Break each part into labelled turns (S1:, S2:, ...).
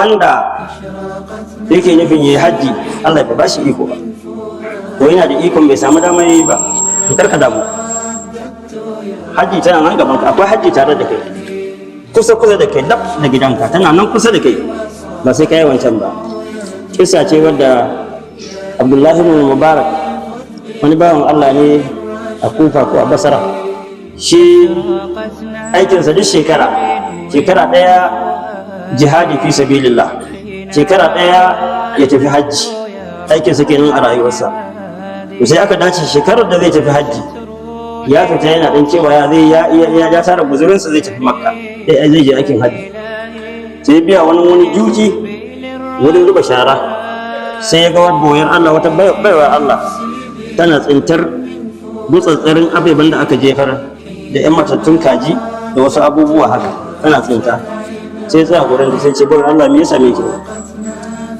S1: wanda yake nufin yayi haji Allah bai bashi iko ba, ko yana da ikon bai samu damar yi ba, to karka damu. Haji tana nan gaban ka, akwai haji tare da kai, kusa da kai, dab da gidanka, tana nan kusa da kai, ba sai kai wancan ba. Kisa ce wadda Abdullahi ibn Mubarak, wani bawan Allah ne a Kufa ko a Basra, shi aikinsa duk shekara ɗaya jihadi fi sabilillah, shekara ɗaya ya tafi hajji, aikinsa kenan a rayuwarsa. To sai aka dace shekarar da zai tafi hajji ya fita yana ɗan cewa ya tara guzurinsa zai tafi Makka, zai je aikin hajji. Sai biya wani juji wurin zuba shara, sai ya ga wata boyar Allah, wata baiwar Allah tana tsintar gutsatsarin abubuwan da aka jefar da 'yan matattun kaji da wasu abubuwa haka, tana tsinta. Sai tsaya gurin da sai ce, gurin Allah me ya same ki?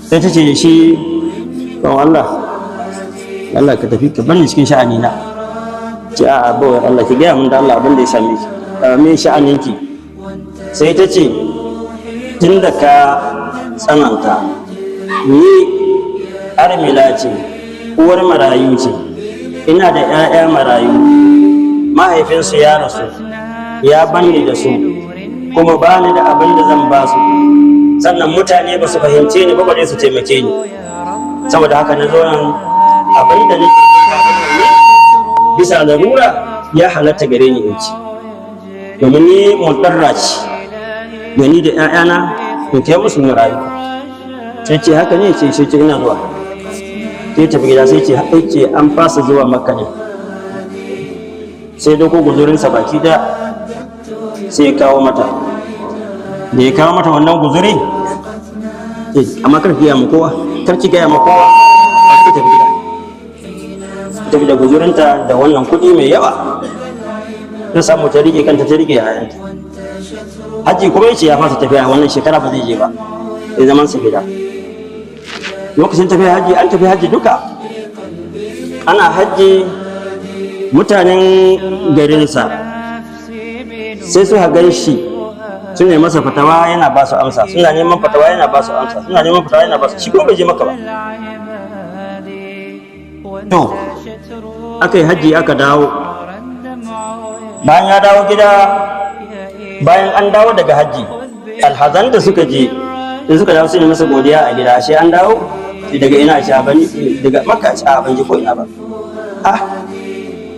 S1: Sai ta ce shi, bawan Allah ka tafi ka bani cikin sha'ani na. Ce a'a bawar Allah ki gaya min da Allah abin da ya same ki, me sha'anin ki? Sai ta ce tun da ka tsananta, ni armila ce, uwar marayu ce, ina da 'ya'ya marayu, mahaifinsu ya rasu ya banni da su, kuma ba ni da abin da zan ba su, sannan mutane ba su fahimce ni ba bare su taimake ni. Saboda haka na zo nan, abin da nake bisa larura ya halatta gare ni in ci, domin ni mutarra ce, da ni da 'ya'yana in kai musu marayu. Sai ce haka ne? Ce ina zuwa. Sai tafi gida, sai ce an fasa zuwa Makka ne. Sai dauko guzurinsa baki da sai ya kawo mata. Da ya kawo mata wannan guzuri, amma kar ki gaya ma kowa, ki tafi gida. Tafi da guzurinta da wannan kuɗi mai yawa, ta samu ta rike kanta, ta rike yayanta. Hajji kuma yace ya fasa tafiya wannan shekara, ba zai je ba, sai zaman sa gida. Lokacin tafiya hajji, an tafi hajji duka, ana hajji, mutanen garinsa sai suka gan shi, suna masa fatawa yana ba su amsa, suna neman fatawa yana ba su amsa, suna neman fatawa yana ba su, shi kuma bai je Makka ba. To aka yi hajji aka dawo, bayan ya dawo gida, bayan an dawo daga hajji, alhazan da suka je da suka dawo su ne masa godiya a gida, ashe an dawo daga ina, ashe daga Makka, ashe ban je ko ina ba.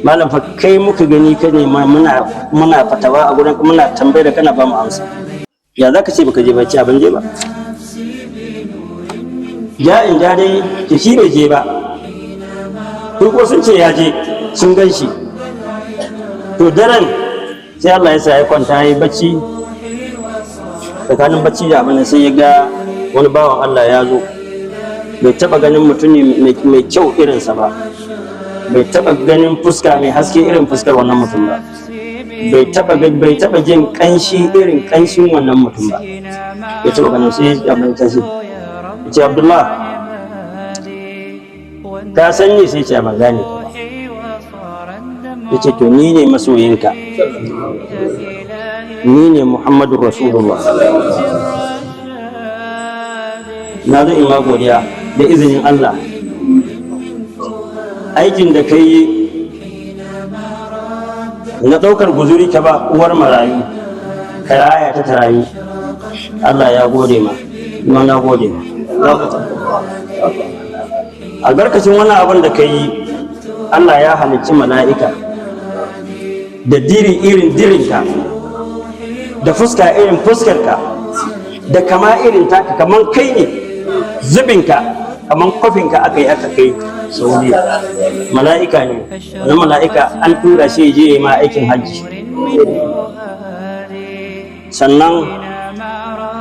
S1: Malam fa kai muka gani ka ne muna fatawa a gurin, muna tambayar da kana ba mu amsa, ya zaka ce baka je ba? Ce ban je ba. Ja in ja dai ke shi bai je ba, ko sun ce ya je, sun gan shi. To daren sai Allah ya sa ya kwanta, ya yi bacci, tsakanin bacci da abin sai ya ga wani bawan Allah ya zo, bai taba ganin mutumi mai kyau irinsa ba, bai taba ganin fuska mai haske irin fuskar wannan mutum ba, bai taba jin kanshi irin kanshin wannan mutum ba. Ya taba ganin sai abin ta ce Abdullah, ka san ni? Sai ce ban gane ka ba. Ya ce to ni ne masoyinka, ni ne Muhammadu Rasulullah, na zo in ma godiya da izinin Allah. Aikin da ka yi na ɗaukar guzuri ka ba uwar marayu, ka raya ta rayu, Allah ya gode ma, kuma na gode ma. Albarkacin wannan abin da ka yi, Allah ya halicci mala'ika da diri irin dirinka, da fuska irin fuskarka, da kama irin taka, kaman kai ne, zubinka kaman kofinka aka yi aka kai Saudiya. Mala'ika ne, wani mala'ika an tura shi je ma aikin hajji. Sannan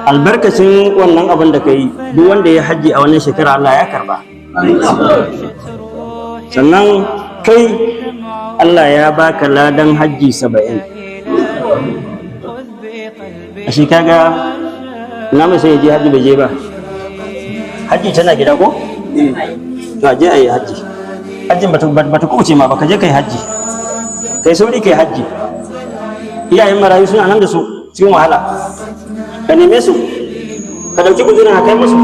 S1: albarkacin wannan abin da ka yi, duk wanda ya hajji a wannan shekara Allah ya karba. Sannan kai Allah ya baka ladan hajji 70. A shi kaga na mai sai ya je hajji bai je ba. Hajji tana gida ko? To je a yi hajji. Hajjin bata kuce ma, baka je kai hajji, kai sauri kai hajji. Iyayen marayu suna nan da su cikin wahala, ka neme su ka dauki guzurin ka kai musu